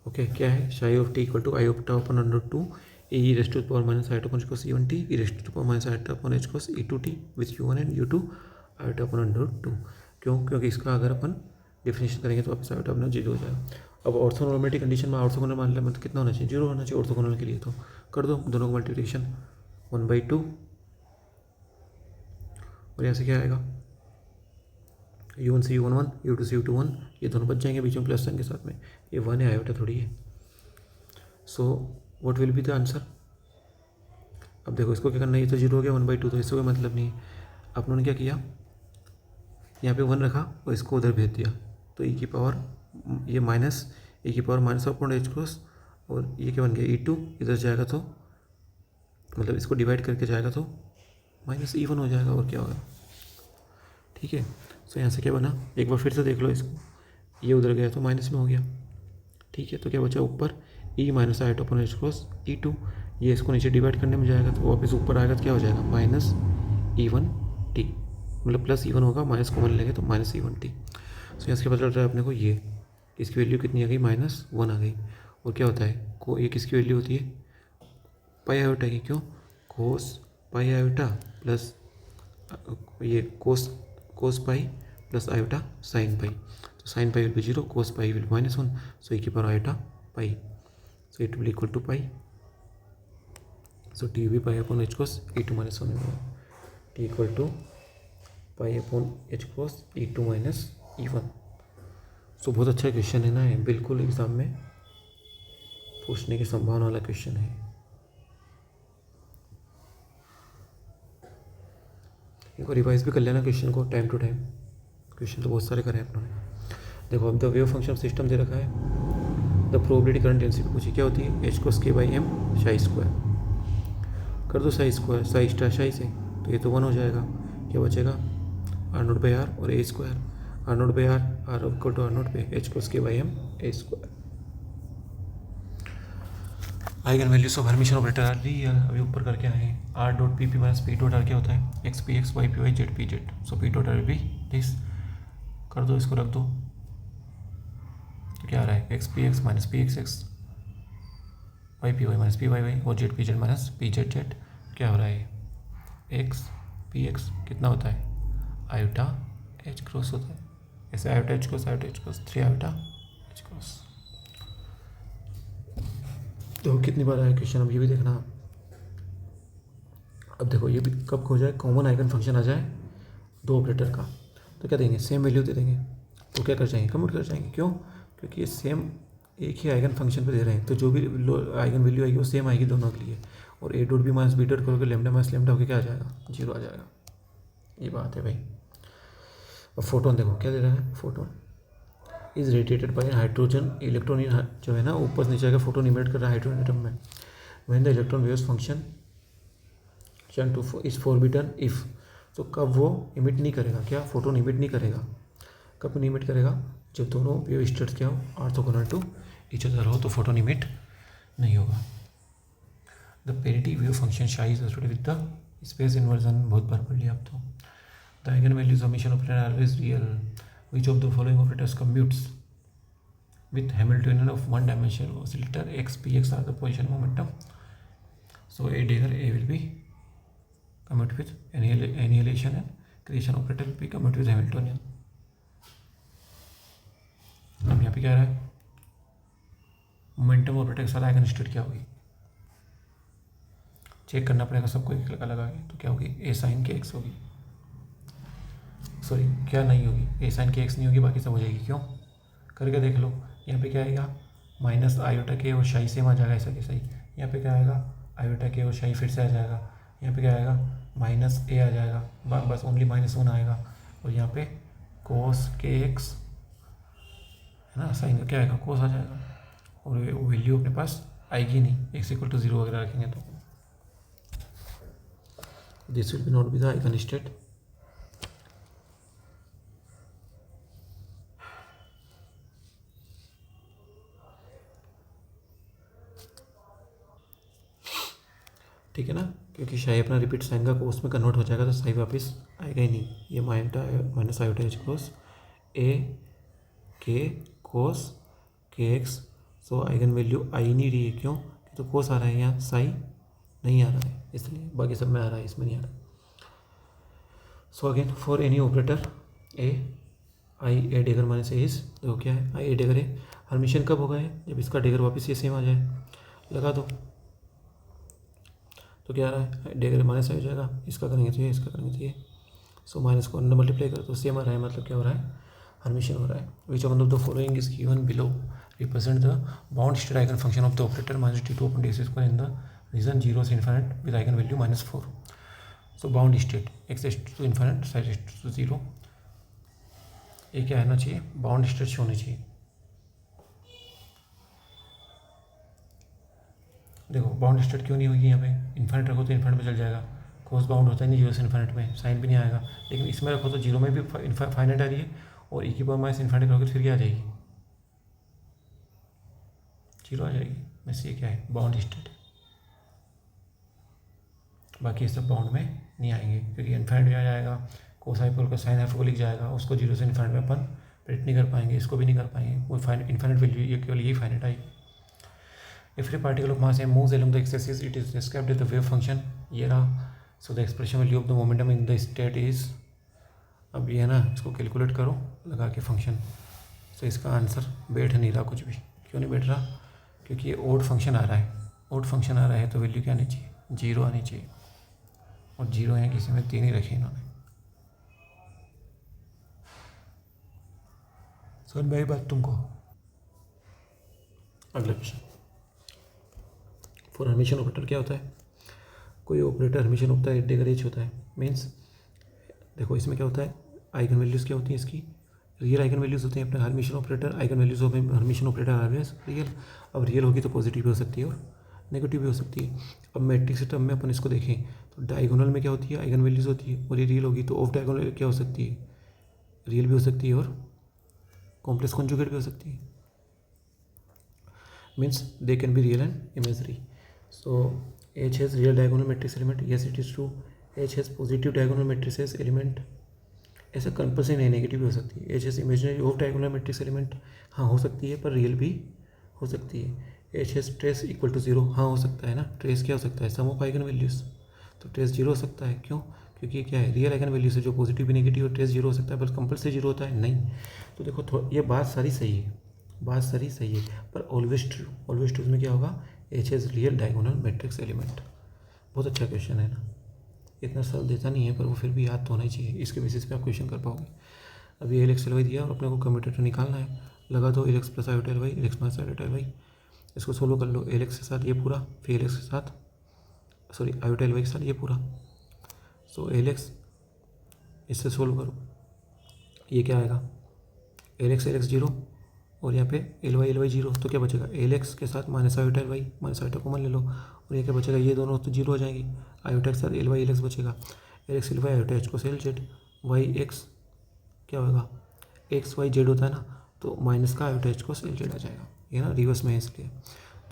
ओके क्या है? Psi of T equal to I of टा upon under 2 E raised to power minus iota upon को C1 T E raised to power minus iota upon H को E2 T with U1 and U2 iota upon under 2। क्यों? क्योंकि इसका अगर अपन definition करेंगे तो वापस आइटा अपना 0 हो जाएगा। अब ऑर्थोनॉर्मलिटी कंडीशन में ऑर्थोगोनल मान लिया, मतलब कितना होना चाहिए? 0 होना चाहिए ऑर्थोगोनल के लिए। तो कर दो दोनों का मल्टीप्लिकेशन 1/2 और यहाँ से क्या आएगा? U1 से U1 1, U2 से U2 1, ये दोनों बच जाएंगे बीच में प्लस साइन के साथ में। ये 1 है, आयोटा थोड़ी है। सो what will be the answer? अब देखो इसको क्या करना है? ये तो 0 हो गया 1/2, तो इससे कोई मतलब नहीं है। अपनों ने क्या किया? यहाँ पे 1 रखा और इसको उधर भेज दिया, तो e की पावर ये माइनस e की power minus upon h cross, और ये क्या बन गया? E2 इधर जाएगा तो मतलब इसको डिवाइड करके जाएगा तो माइनस E1 हो जाएगा, और क्या होगा? ठीक है। सो यहाँ से क्या बना? एक बार फिर से देख लो इसको, ये उधर गया तो माइनस में हो गया। ठीक है, तो क्या बचा ऊपर? E minus iota upon h cross E2, ये इसको नीचे डिवाइड करने में जाएगा तो वापस ऊपर आएगा तो क्या हो जाएगा? माइनस E1t, मतलब प्लस E1 होगा, माइनस कॉमन लेंगे तो माइनस E1t। सो यहाँ से पता चल रहा है अपने को ये किसकी वैल्यू कितनी आ गई, -1 आ गई। और क्या होता है, को ये किसकी वैल्यू होती है, पाई आयोटा की। क्यों, कोस पाई आयोटा प्लस ये cos pi plus iota sine pi. तो sine pi will be 0, cos pi will be -1, so e iota pi, so it will equal to pi. So T B pi upon H cos e2 -1 होगा, T equal to pi upon H cos e2 -e1। So बहुत अच्छा question है ना, है बिल्कुल exam में पूछने की संभावना वाला क्वेश्चन है। इनको रिवाइज भी कर लेना क्वेश्चन को टाइम टू टाइम, क्वेश्चन तो बहुत सारे करे हैं अपनों ने। देखो अब द वेव फंक्शन सिस्टम दे रखा है, द प्रोबेबिलिटी करंट डेंसिटी पूछी, क्या होती है, H cos k/m Sai square. कर दो साई स्क्वायर, साई स्टार साई से, तो ये तो 1 हो जाएगा। क्या बचेगा, r0/r और a स्क्वायर, r0/r r इक्वल टू r0 पे H cos k/m a square. Eigen values of hermitian operator are real. अभी ऊपर करके आए हैं, R dot P P minus P dot R क्या होता है, X P X Y P Y Z P Z. So P dot R भी this, कर दो इसको, रख दो, तो क्या आ रहा है, X P X minus P X X, Y P Y minus P Y Y, और Z P Z minus P Z Z. क्या हो रहा है, एक्स पी एक्स कितना होता है, आयोटा एच क्रॉस होता है, ऐसे iota H cross 3 iota H cross. तो कितनी बार आया क्वेश्चन, अब ये भी देखना। अब देखो ये भी कब हो जाए, कॉमन आइगन फंक्शन आ जाए दो ऑपरेटर का, तो क्या देंगे, सेम वैल्यू दे देंगे, तो क्या कर जाएंगे, कम्यूट कर जाएंगे। क्यों, क्योंकि ये सेम एक ही आइगन फंक्शन पे दे रहे हैं, तो जो भी आइगन वैल्यू आएगी वो सेम आएगी दोनों के लिए। और a dot b minus b dot करोगे, लेमडा माइनस लेमडा होकर क्या आ जाएगा, 0 आ जाएगा। ये बात है भाई। अब फोटोन देखो क्या दे रहा है, photon is radiated bye hydrogen electron in, जो है ना ऊपर नीचे का फोटोन इमिट कर रहा है हाइड्रोजन एटम में। When the electron waves function two is forbidden if, तो कब वो इमिट नहीं करेगा, क्या फोटोन इमिट नहीं करेगा, कब नहीं इमिट करेगा, जब दोनों वेव स्टेट्स क्या हो, ऑर्थोगोनल टू ईच अदर हो, तो फोटोन इमिट नहीं होगा। The parity wave function psi is associated with the space inversion, बहुत बार पढ़ लिया आप तो। The eigen values of Hermitian operator are always real, which of the following operators commutes with Hamiltonian of one dimensional oscillator x p x are the position momentum. So a Dagger A will be commute with annihilation and creation operator will be commute with Hamiltonian. अब यहाँ पे क्या रहा है, momentum operator के साथ eigen state क्या होगी, चेक करना पड़ेगा सबको एक लगा के, तो क्या होगी, ए साइन के एक्स होगी, सॉरी क्या नहीं होगी, ए साइन के एक्स नहीं होगी, बाकी सब हो जाएगी। क्यों, करके देख लो, यहाँ पे क्या आएगा, माइनस आयोटा के और शाई सेम आ जाएगा, ऐसा कैसा ही। यहाँ पे क्या आएगा, आयोटा के और शाई फिर से आ जाएगा। यहाँ पे क्या आएगा, माइनस ए आ जाएगा, बस ओनली -1 आएगा। और यहाँ पे कोस के एक्स है ना, साइन का क्या आएगा, कोस आ जाएगा। और वो वैल्यू अपने पास आएगी नहीं, एक्स इक्वल टू 0 वगैरह रखेंगे तो। This will be not be the eigen state. ठीक है ना, क्योंकि शाई अपना रिपीट साइन का कोस में कन्वर्ट हो जाएगा, तो साई वापस आएगा ही नहीं। ये माइनस आयोटा एच कोस ए के कोस के एक्स, सो आइगन वैल्यू आ ही नहीं रही है। क्यों, तो कोस आ रहा है, यहाँ साई नहीं आ रहा है, इसलिए बाकी सब में आ रहा है, इसमें नहीं आ रहा। So again for any operator A I A dagger minus A is, देखो क्या है, आई ए डेगर ए, हर्मिशन कब होगा है, जब इसका डेगर वापस ये सेम आ जाए, लगा दो, तो क्या आ रहा है, डेगर माइनस हो जाएगा, इसका करेंगे तो ये, इसका करेंगे तो ये, सो माइनस को अंदर मल्टीप्लाई करो तो सेम आ रहा है, मतलब क्या हो रहा है, हर्मिशन हो रहा है। Which of the following is given below represent the bound state eigen function of the operator -t2 upon ds square in the region 0 से infinite with eigen value -4। So bound state x to infinite side to 0, ये क्या आना चाहिए, bound state होनी चाहिए। देखो bound state क्यों नहीं होगी, यहाँ पे इन्फिनिट रखो तो इन्फिनिट में चल जाएगा, कोस बाउंड होता है नहीं 0 से इन्फिनिट में, साइन भी नहीं आएगा। लेकिन इसमें रखो तो 0 में भी फाइनाइट आ रही है, और e की पावर माइनस इन्फिनिट रखोगे तो फिर क्या आ जाएगी, 0 आ जाएगी। वैसे ये क्या है, बाउंड स्टेट है। बाकी ये सब बाउंड में नहीं आएंगे, क्योंकि इन्फिनिट भी आ जाएगा, कोस हाइपरबोलिक का साइन हाइपरबोलिक जाएगा, उसको 0 से इन्फिनिट में अपन प्रिडिक्ट नहीं कर पाएंगे, इसको भी नहीं कर पाएंगे, वो इन्फाइनाइट वैल्यू, ये केवल यही फाइनाइट आएगी। If a particle of mass m moves along the x-axis, it is described as the wave function, ये रहा। So the expression value of the momentum in the state is, अब ये है ना, इसको कैलकुलेट करो लगा के फंक्शन। तो इसका आंसर बैठ नहीं रहा कुछ भी। क्यों नहीं बैठ रहा? क्योंकि ये ओड फंक्शन आ रहा है। ओड फंक्शन आ रहा है तो वैल्यू क्या आनी चाहिए? 0 आनी चाहिए, और 0 है किसी में 3 ही रखे इन्होंने। समझ में आई बात तुमको? अगला क्वेश्चन, फॉर हर्मिशियन ऑपरेटर क्या होता है? कोई ऑपरेटर हर्मिशियन होता है एट एच होता है, मीन्स देखो इसमें क्या होता है, आइगन वैल्यूज़ क्या होती हैं इसकी? रियल आइगन वैल्यूज़ होते हैं अपने Hermitian operator, eigen values of Hermitian operator always real. अब रियल होगी तो पॉजिटिव भी हो सकती है और नेगेटिव भी हो सकती है। अब मैट्रिक्स सिस्टम में अपन इसको देखें तो डायगोनल में क्या होती है? आइगन वैल्यूज़ होती है, और ये रियल होगी तो ऑफ डायगोनल क्या हो सकती है? रियल भी हो सकती है और कॉम्प्लेक्स कॉन्जुगेट भी हो सकती है। Means they can be real and imagery. So H has real diagonal matrix element, yes it is true. H has positive diagonal matrices element, ऐसा कंपल्सरी नहीं, नेगेटिव भी हो सकती है। H has imaginary of diagonal matrix element, हाँ हो सकती है, पर रियल भी हो सकती है। H has trace equal to 0, हाँ हो सकता है ना। ट्रेस क्या हो सकता है? सम ऑफ आइगन वैल्यूज़, तो ट्रेस 0 हो सकता है। क्यों? क्योंकि क्या है, रियल आइगन वैल्यूज है जो पॉजिटिव भी नेगेटिव, ट्रेस 0 हो सकता है, पर कंपल्सरी 0 होता है नहीं। तो देखो ये बात सारी सही है, बात सारी सही है, पर ऑलवेज ट्रू में क्या होगा? H has real diagonal matrix element. बहुत अच्छा क्वेश्चन है ना, इतना सरल देता नहीं है पर वो फिर भी याद तो होना ही चाहिए, इसके बेसिस पे आप क्वेश्चन कर पाओगे। अभी एल एक्स एल वाई दिया और अपने को कम्यूटेटर निकालना है, लगा दो L x plus iota L y, L x minus iota L y, इसको सोल्व कर लो। एल एक्स के साथ ये पूरा, फिर एल एक्स के साथ सॉरी आयोटा एल वाई के साथ ये पूरा। सो एल एक्स इससे सोल्व करो, ये क्या आएगा? एल एक्स 0, और यहाँ पे एल वाई 0, तो क्या बचेगा? एल एक्स के साथ minus iota L y, minus iota common ले लो, और ये क्या बचेगा? ये दोनों तो 0 हो जाएंगी। आयोटा के साथ एल एक्स बचेगा, L x L y iota H को सेल जेड, वाई एक्स क्या होगा? एक्स वाई जेड होता है ना, तो माइनस का आयोटा एच को सेल जेड आ जाएगा, ये ना रिवर्स में है इसलिए।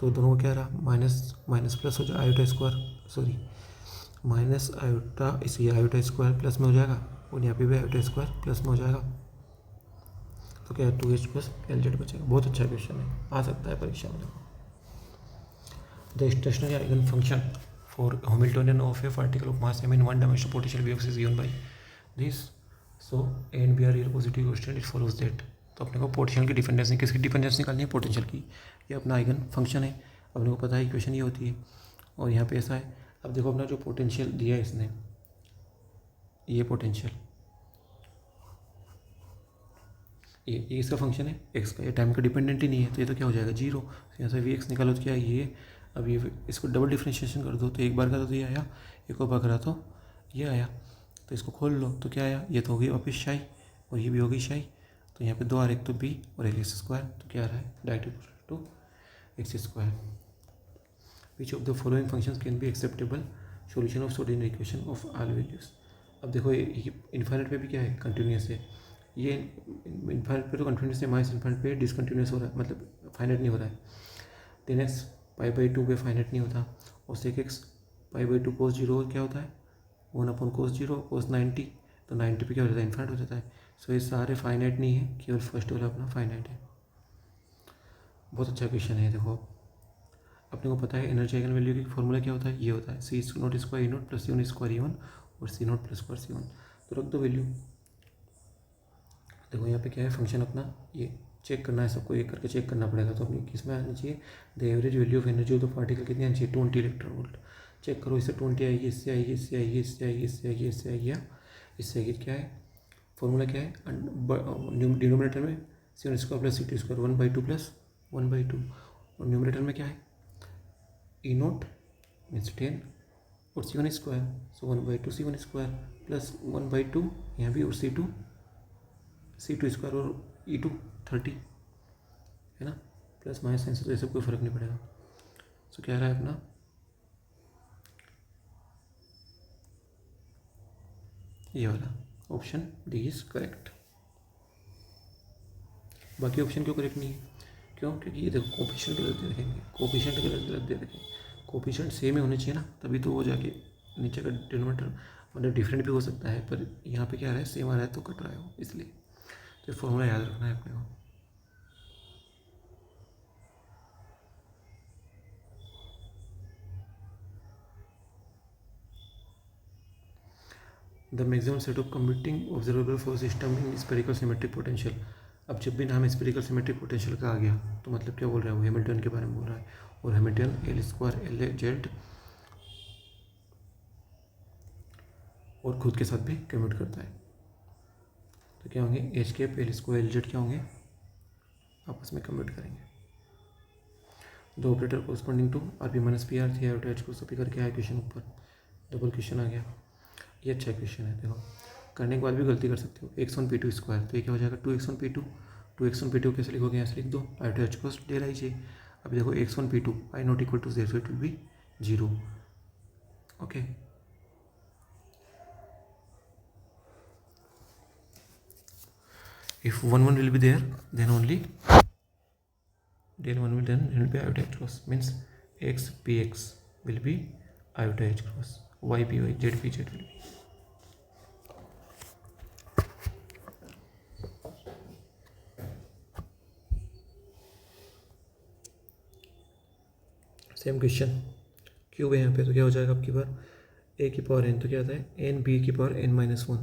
तो दोनों को क्या रहा? माइनस माइनस प्लस हो जाएगा, iota square sorry minus iota, इसी आयोटा स्क्वायर प्लस में हो जाएगा, और यहाँ पे भी आयोटा स्क्वायर प्लस में हो जाएगा, तो क्या है? 2h प्लस एल जेड बचेगा। बहुत अच्छा क्वेश्चन है, आ सकता है परीक्षा में। The stationary eigen function for Hamiltonian of a particle of mass m in one dimensional potential waves is given by this. So a and b are real positive question, it follows that. तो अपने को potential की dependency, किसकी dependency निकालनी है? Potential की। ये अपना आइगन फंक्शन है, अपने को पता है इक्वेशन ये होती है, और यहाँ पे ऐसा है। अब देखो अपना जो पोटेंशियल दिया है इसने, ये पोटेंशियल ये इसका फंक्शन है एक्स का, ये टाइम का डिपेंडेंट ही नहीं है, तो ये तो क्या हो जाएगा? 0। यहाँ से वी एक्स निकालो तो क्या है? ये अब ये इसको डबल डिफ्रेंशिएशन कर दो, तो एक बार का तो ये आया, एक और बार करा तो ये आया, तो इसको खोल लो तो क्या आया? ये तो होगी वापस शाई, और ये भी होगी शाई, तो यहाँ पे 2 आ रहे, एक तो बी और एक एक्स स्क्वायर, तो क्या आ रहा है? Direct to x square. Which of the following functions can be acceptable solution of Schrodinger equation of all values. अब देखो ये इन्फाइनाइट पे भी क्या है? कंटिन्यूस है। ये इन्फाइनाइट पे तो कंटिन्यूस है, माइनस इन्फाइनाइट पे डिसकंटिन्यूस हो रहा है, मतलब फाइनाइट नहीं हो रहा है। 10x π/2 पे फाइनाइट नहीं होता, और sec x π/2 cos 0 क्या होता है? 1/cos 0 cos 90, तो 90 पे क्या हो जाता है? इन्फाइनाइट हो जाता है। सो ये सारे फाइनाइट नहीं है, केवल फर्स्ट वाला अपना फाइनाइट है। बहुत अच्छा क्वेश्चन है। देखो अपने को पता है एनर्जी आइगन वैल्यू की फॉर्मूला क्या होता है? ये होता है C0 square E0 plus C1 square E1 और C0 प्लस स्क्वायर C1। तो रख दो वैल्यू। देखो यहाँ पे क्या है फंक्शन अपना, ये चेक करना है सबको, एक करके चेक करना पड़ेगा। तो अपनी किस में आनी चाहिए? The average value of energy of the particle कितनी आनी चाहिए? 20 इलेक्ट्रॉन वोल्ट। चेक करो, इससे 20 आएगी, इससे आएगी, इससे आएगी, इससे आएगी, इससे आएगी, इससे आएगी, इससे आएगी। क्या है फॉर्मूला? क्या है? डिनोमिनेटर में C1 square plus C2 square 1/2 plus 1/2, और न्यूमिनेटर में क्या है? E0 मीन्स 10 और C1 स्क्वायर, सो 1/2 C1 स्क्वायर प्लस 1/2 यहाँ भी, और C2 स्क्वायर और E2 30 है ना, प्लस माइनस साइन से तो ऐसे कोई फर्क नहीं पड़ेगा। सो क्या रहा है अपना? ये वाला ऑप्शन डी इज करेक्ट। बाकी ऑप्शन क्यों करेक्ट नहीं है? क्यों? क्योंकि ये देखो कोफिशिएंट गलत दे रखेंगे, कोफिशिएंट गलत दे रखेंगे, कोफिशिएंट सेम ही होने चाहिए ना, तभी तो वो जाके नीचे का डिनोमिनेटर मतलब डिफरेंट भी हो सकता है, पर यहाँ पे क्या आ रहा है? सेम आ रहा है, तो कट रहा है वो, इसलिए। तो फॉर्मूला याद रखना है अपने को। The maximum set of computing observable for system in spherical symmetric potential. अब जब भी नाम स्पेरिकल सिमेट्रिक पोटेंशियल का आ गया तो मतलब क्या बोल रहा है वो हैमिल्टन के बारे में बोल रहा है, और हैमिल्टन L² L/Z और खुद के साथ भी कम्यूट करता है। तो क्या होंगे H² L² L/Z क्या होंगे, आपस में कम्यूट करेंगे। दो operator corresponding to RP - PR थी H को सभी करके आया क्वेश्चन ऊपर, डबल क्वेश्चन आ गया। ये अच्छा क्वेश्चन है, देखो करने के बाद भी गलती कर सकते हो। x1 P2², तो ये क्या हो जाएगा 2x1 P2। 2x1 P2 कैसे लिखोगे, ऐसे लिख दो I/H cos del IJ। अभी देखो x1 P2 I not equal to 0, so it will be 0। Okay, if 1 will be there then only del 1 will then it will be I/H cos, means x px will be I/H cos, y py z pz will be। Same question cube है यहाँ पे, तो क्या हो जाएगा आपकी बार a की power n, तो क्या आता है n b की पावर n-1।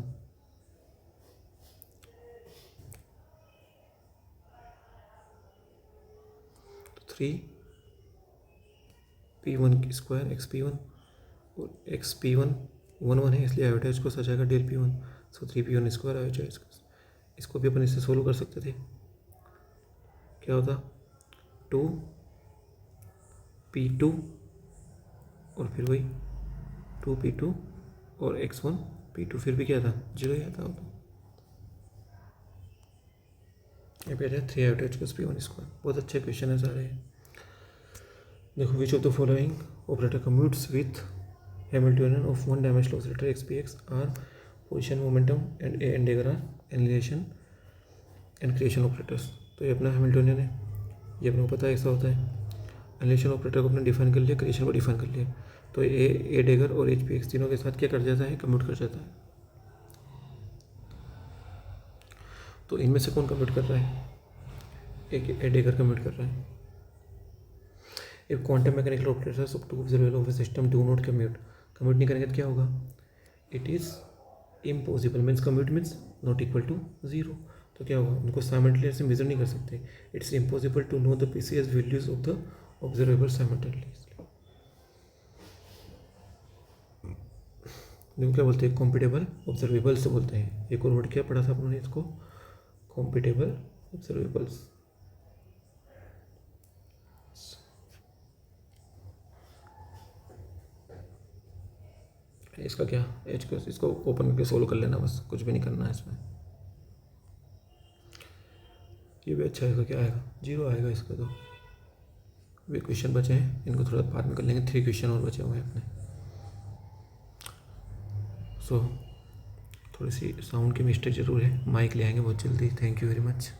तो 3p1² xp1 और xp1 1 है इसलिए I/H cos आ जाएगा del p1, सो 3p1² I/H cos। इसको भी अपन इससे सोल्व कर सकते थे, क्या होता 2p2 और फिर वही 2p2 और x1 p2, फिर भी क्या था 0 ही आता होता। यहाँ पे आ जाए 3I/H cos p1²। बहुत अच्छे क्वेश्चन है सारे। देखो which of the following operator commutes with Hamiltonian of one dimensional oscillator XPX are position momentum and a and r annihilation and creation operators. तो ये अपना हैमिल्टनियन है, ये अपने को पता है ऐसा होता है। एनिलेशन ऑपरेटर को अपने डिफाइन कर लिया, क्रिएशन को डिफाइन कर लिया, तो ए डेगर और HPX तीनों के साथ क्या कर जाता है कम्यूट कर जाता है। तो इनमें से कौन कम्यूट कर रहा है, एक ए डेगर कम्यूट कर रहा है। If quantum mechanical operators of two observable of a system do not commute नहीं करेंगे तो क्या होगा, it is impossible, means commute means not equal to 0। तो क्या होगा, उनको साइमल्टेनियसली मेजर नहीं कर सकते। It's impossible to know the PCS values of the observable simultaneously. देखो क्या बोलते हैं कॉम्पिटेबल ऑब्जर्वेबल्स बोलते हैं। एक और वर्ड क्या पढ़ा था अपने इसको, कॉम्पिटेबल ऑब्जर्वेबल्स। इसका क्या एच को इसको ओपन करके सोल्व कर लेना, बस कुछ भी नहीं करना है इसमें। ये भी अच्छा आएगा, क्या आएगा 0 आएगा इसका। तो वे क्वेश्चन बचे हैं, इनको थोड़ा बाद में कर लेंगे। 3 क्वेश्चन और बचे हुए हैं अपने। सो थोड़ी सी साउंड की मिस्टेक जरूर है, माइक ले आएंगे बहुत जल्दी। Thank you very much.